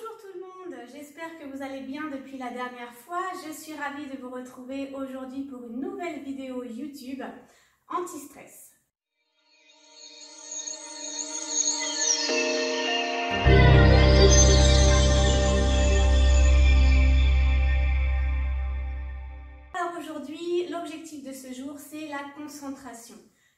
Bonjour tout le monde, j'espère que vous allez bien depuis la dernière fois. Je suis ravie de vous retrouver aujourd'hui pour une nouvelle vidéo YouTube anti-stress. Alors aujourd'hui, l'objectif de ce jour, c'est la concentration.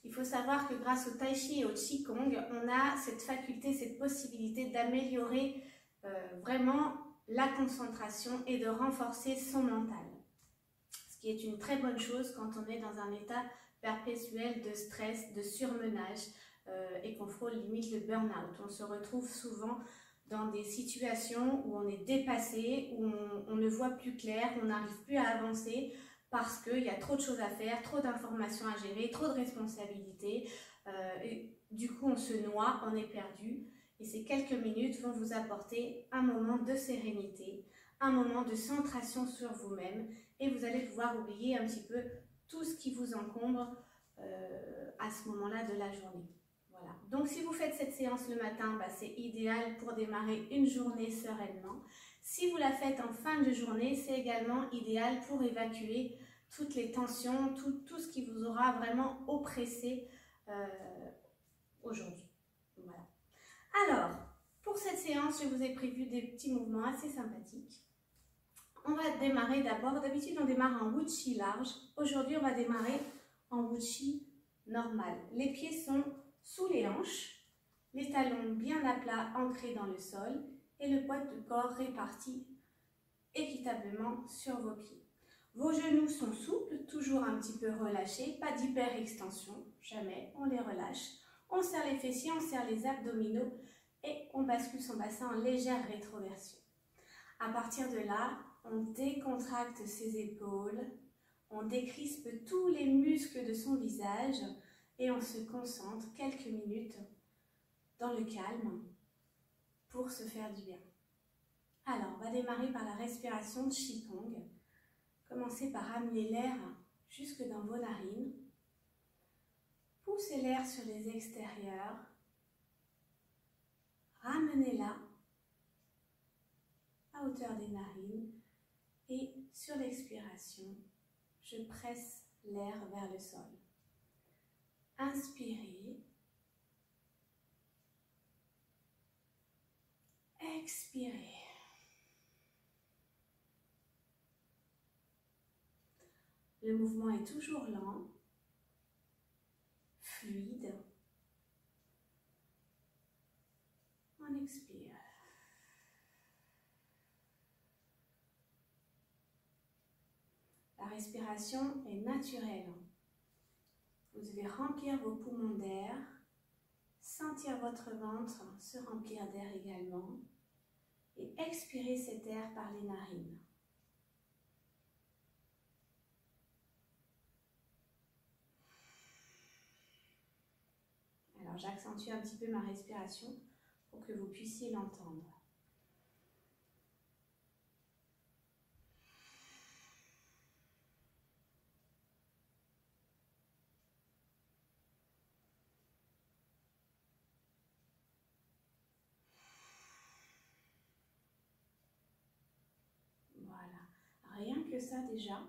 Il faut savoir que grâce au Tai Chi et au Qigong, on a cette faculté, cette possibilité d'améliorer vraiment la concentration et de renforcer son mental. Ce qui est une très bonne chose quand on est dans un état perpétuel de stress, de surmenage et qu'on frôle limite le burn-out. On se retrouve souvent dans des situations où on est dépassé, où on ne voit plus clair, on n'arrive plus à avancer parce qu'il y a trop de choses à faire, trop d'informations à gérer, trop de responsabilités. Et du coup, on se noie, on est perdu. Et ces quelques minutes vont vous apporter un moment de sérénité, un moment de centration sur vous-même et vous allez pouvoir oublier un petit peu tout ce qui vous encombre à ce moment-là de la journée. Voilà. Donc si vous faites cette séance le matin, c'est idéal pour démarrer une journée sereinement. Si vous la faites en fin de journée, c'est également idéal pour évacuer toutes les tensions, tout ce qui vous aura vraiment oppressé aujourd'hui. Voilà. Alors, pour cette séance, je vous ai prévu des petits mouvements assez sympathiques. On va démarrer d'abord, d'habitude on démarre en Wuchi large. Aujourd'hui, on va démarrer en Wuchi normal. Les pieds sont sous les hanches, les talons bien à plat ancrés dans le sol et le poids du corps réparti équitablement sur vos pieds. Vos genoux sont souples, toujours un petit peu relâchés, pas d'hyper-extension, jamais, on les relâche. On serre les fessiers, on serre les abdominaux et on bascule son bassin en légère rétroversion. À partir de là, on décontracte ses épaules, on décrispe tous les muscles de son visage et on se concentre quelques minutes dans le calme pour se faire du bien. Alors, on va démarrer par la respiration de Qigong. Commencez par amener l'air jusque dans vos narines. Poussez l'air sur les extérieurs. Ramenez-la à hauteur des narines. Et sur l'expiration, je presse l'air vers le sol. Inspirez. Expirez. Le mouvement est toujours lent, fluide. On expire. La respiration est naturelle. Vous devez remplir vos poumons d'air, sentir votre ventre se remplir d'air également et expirer cet air par les narines. Alors j'accentue un petit peu ma respiration pour que vous puissiez l'entendre. Rien que ça déjà,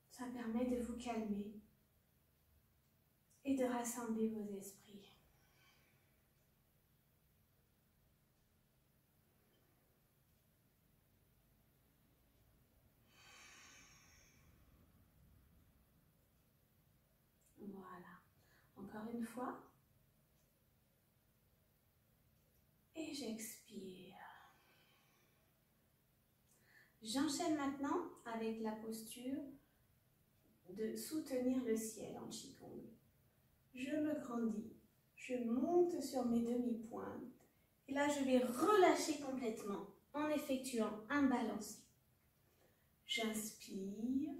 ça permet de vous calmer et de rassembler vos esprits. Voilà. Encore une fois. Et j'expire. J'enchaîne maintenant avec la posture de soutenir le ciel en Qigong. Je me grandis, je monte sur mes demi-pointes et là je vais relâcher complètement en effectuant un balancier. J'inspire,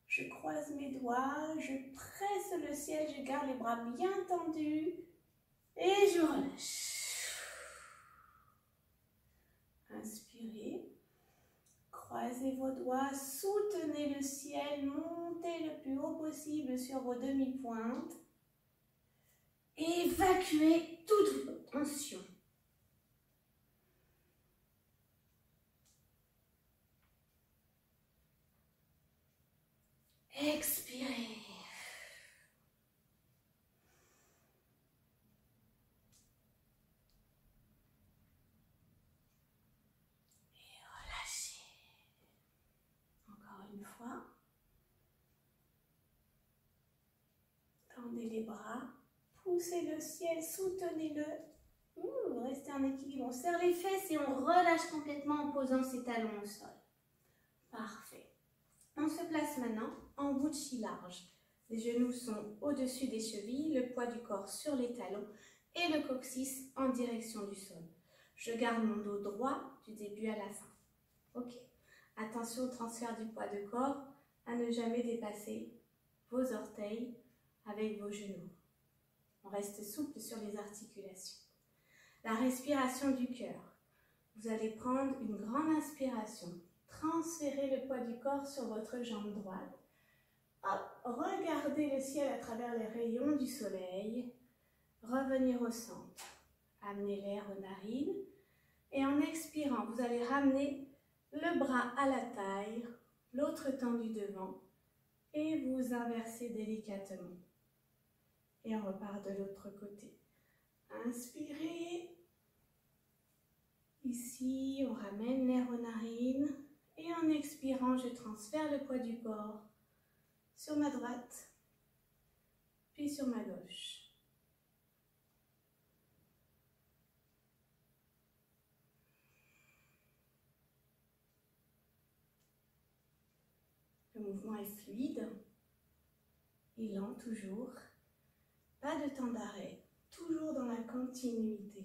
je croise mes doigts, je presse le ciel, je garde les bras bien tendus et je relâche. Inspirez. Croisez vos doigts, soutenez le ciel, montez le plus haut possible sur vos demi-pointes. Évacuez toute vos tensions. Expirez. Et relâchez. Encore une fois. Tendez les bras. Poussez le ciel, soutenez-le. Restez en équilibre. On serre les fesses et on relâche complètement en posant ses talons au sol. Parfait. On se place maintenant en bouchi large. Les genoux sont au-dessus des chevilles, le poids du corps sur les talons et le coccyx en direction du sol. Je garde mon dos droit du début à la fin. Ok. Attention au transfert du poids de corps, à ne jamais dépasser vos orteils avec vos genoux. On reste souple sur les articulations. La respiration du cœur. Vous allez prendre une grande inspiration. Transférez le poids du corps sur votre jambe droite. Hop, regardez le ciel à travers les rayons du soleil. Revenir au centre. Amenez l'air aux narines. Et en expirant, vous allez ramener le bras à la taille, l'autre tendu devant. Et vous inversez délicatement. Et on repart de l'autre côté. Inspirez. Ici, on ramène l'air aux narines. Et en expirant, je transfère le poids du corps sur ma droite, puis sur ma gauche. Le mouvement est fluide et lent toujours. Pas de temps d'arrêt, toujours dans la continuité.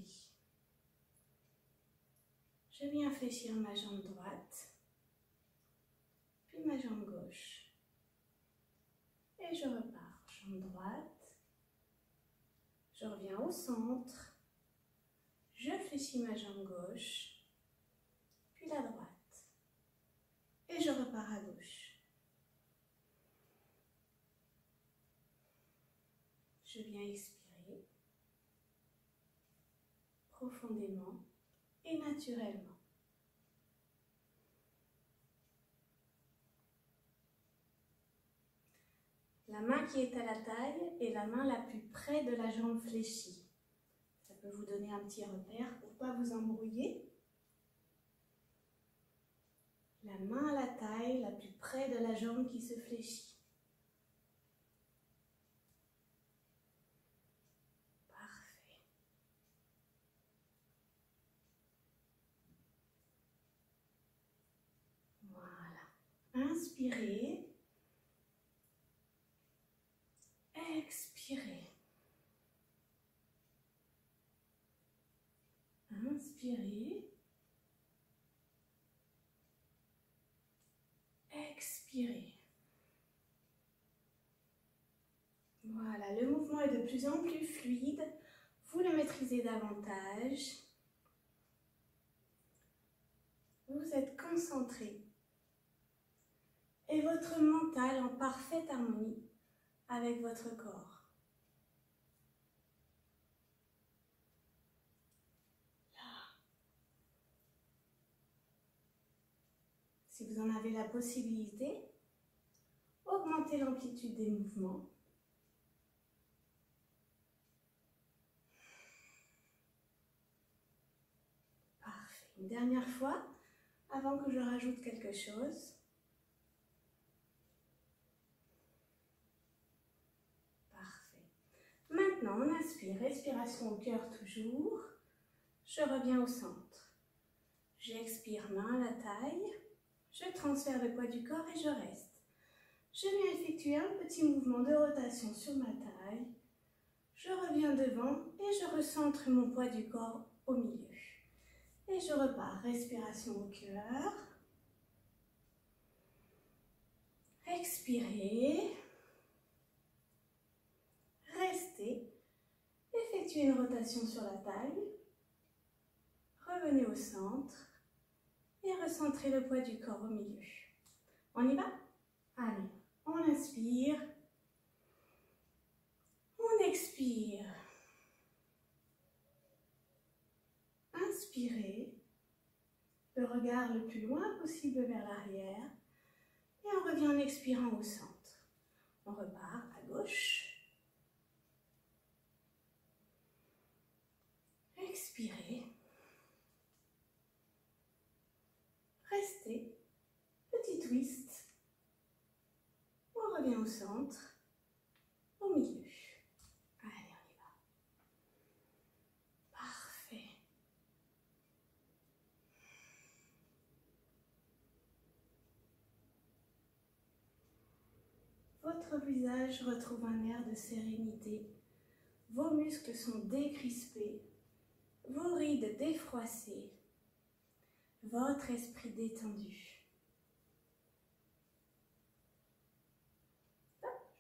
Je viens fléchir ma jambe droite, puis ma jambe gauche. Et je repars, jambe droite, je reviens au centre, je fléchis ma jambe gauche, puis la droite, et je repars à gauche. Je viens expirer profondément et naturellement. La main qui est à la taille est la main la plus près de la jambe fléchie. Ça peut vous donner un petit repère pour ne pas vous embrouiller. La main à la taille la plus près de la jambe qui se fléchit. Parfait. Voilà. Inspirez. Expirez. Inspirez. Expirez. Voilà, le mouvement est de plus en plus fluide. Vous le maîtrisez davantage. Vous êtes concentré. Et votre mental en parfaite harmonie avec votre corps. Là. Si vous en avez la possibilité, augmentez l'amplitude des mouvements. Parfait. Une dernière fois, avant que je rajoute quelque chose. Parfait. Maintenant, on inspire, respiration au cœur toujours. Je reviens au centre. J'expire, main à la taille. Je transfère le poids du corps et je reste. Je viens effectuer un petit mouvement de rotation sur ma taille. Je reviens devant et je recentre mon poids du corps au milieu. Et je repars. Respiration au cœur. Expirez. Restez. Effectuez une rotation sur la taille. Revenez au centre. Et recentrez le poids du corps au milieu. On y va? Allez, on inspire. On expire. Inspirez. Le regard le plus loin possible vers l'arrière. Et on revient en expirant au centre. On repart à gauche. Expirez. Restez. Petit twist. On revient au centre, au milieu. Allez, on y va. Parfait. Votre visage retrouve un air de sérénité. Vos muscles sont décrispés, vos rides défroissées, votre esprit détendu.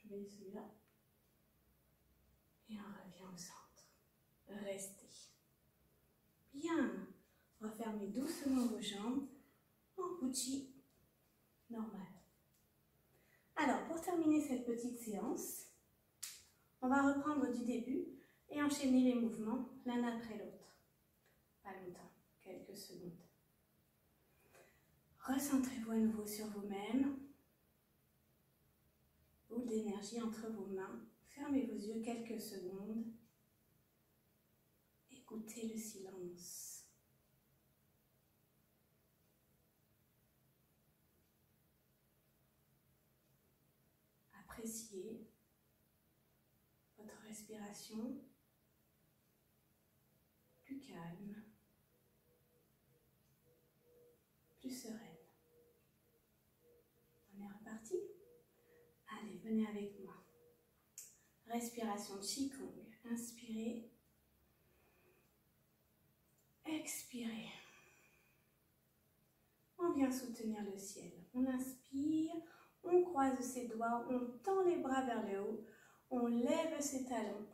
Je vais celui-là. Et on revient au centre. Restez. Bien. Refermez doucement vos jambes en Gucci normal. Alors, pour terminer cette petite séance, on va reprendre du début et enchaîner les mouvements l'un après l'autre. Pas longtemps, quelques secondes. Recentrez-vous à nouveau sur vous-même. Boule d'énergie entre vos mains. Fermez vos yeux quelques secondes. Écoutez le silence. Appréciez votre respiration plus calme, plus sereine. On est reparti? Allez, venez avec moi. Respiration Qigong. Inspirez. Expirez. On vient soutenir le ciel. On inspire, on croise ses doigts, on tend les bras vers le haut, on lève ses talons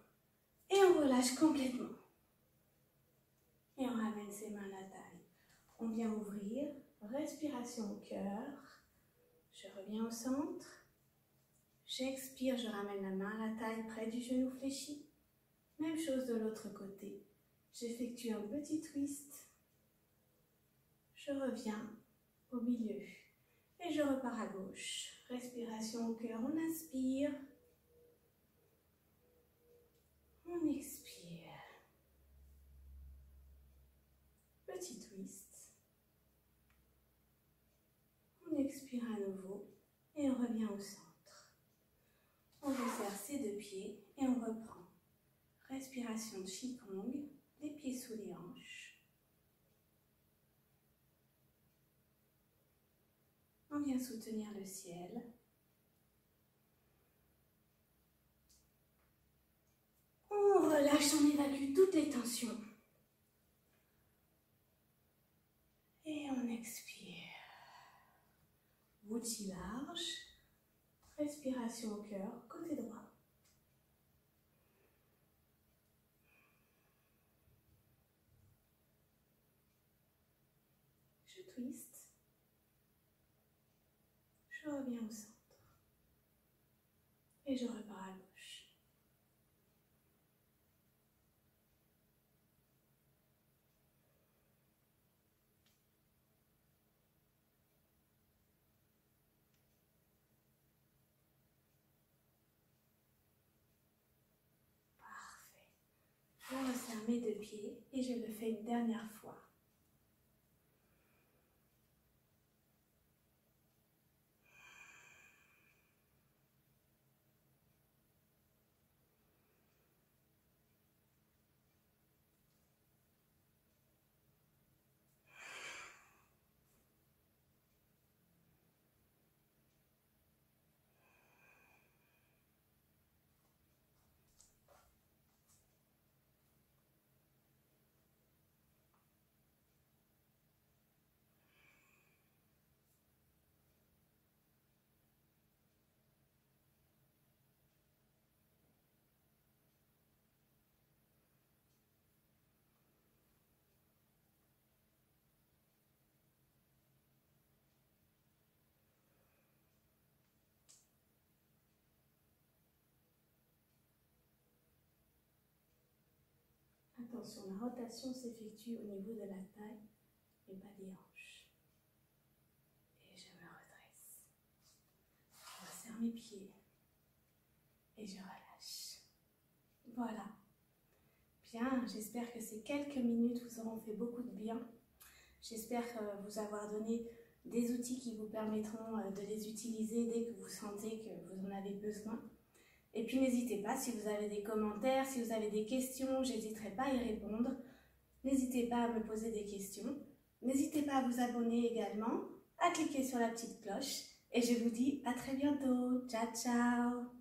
et on relâche complètement. Et on ramène ses mains à la taille. On vient ouvrir, respiration au cœur. Je reviens au centre. J'expire, je ramène la main à la taille près du genou fléchi. Même chose de l'autre côté. J'effectue un petit twist. Je reviens au milieu. Et je repars à gauche. Respiration au cœur, on inspire. On expire. Petit twist. On expire à nouveau et on revient au centre. On resserre ses deux pieds et on reprend. Respiration Qigong, les pieds sous les hanches. On vient soutenir le ciel. On relâche, on évacue toutes les tensions. Et on expire. Bouti large. Respiration au cœur, côté droit. Je twist. Je reviens au centre. Et je repars à gauche. Je resserre mes deux pieds et je le fais une dernière fois. Attention, la rotation s'effectue au niveau de la taille et pas des hanches. Et je me redresse. Je resserre mes pieds. je relâche. Voilà. Bien, j'espère que ces quelques minutes vous auront fait beaucoup de bien. J'espère vous avoir donné des outils qui vous permettront de les utiliser dès que vous sentez que vous en avez besoin. Et puis n'hésitez pas, si vous avez des commentaires, si vous avez des questions, j'hésiterai pas à y répondre. N'hésitez pas à me poser des questions. N'hésitez pas à vous abonner également, à cliquer sur la petite cloche. Et je vous dis à très bientôt. Ciao, ciao!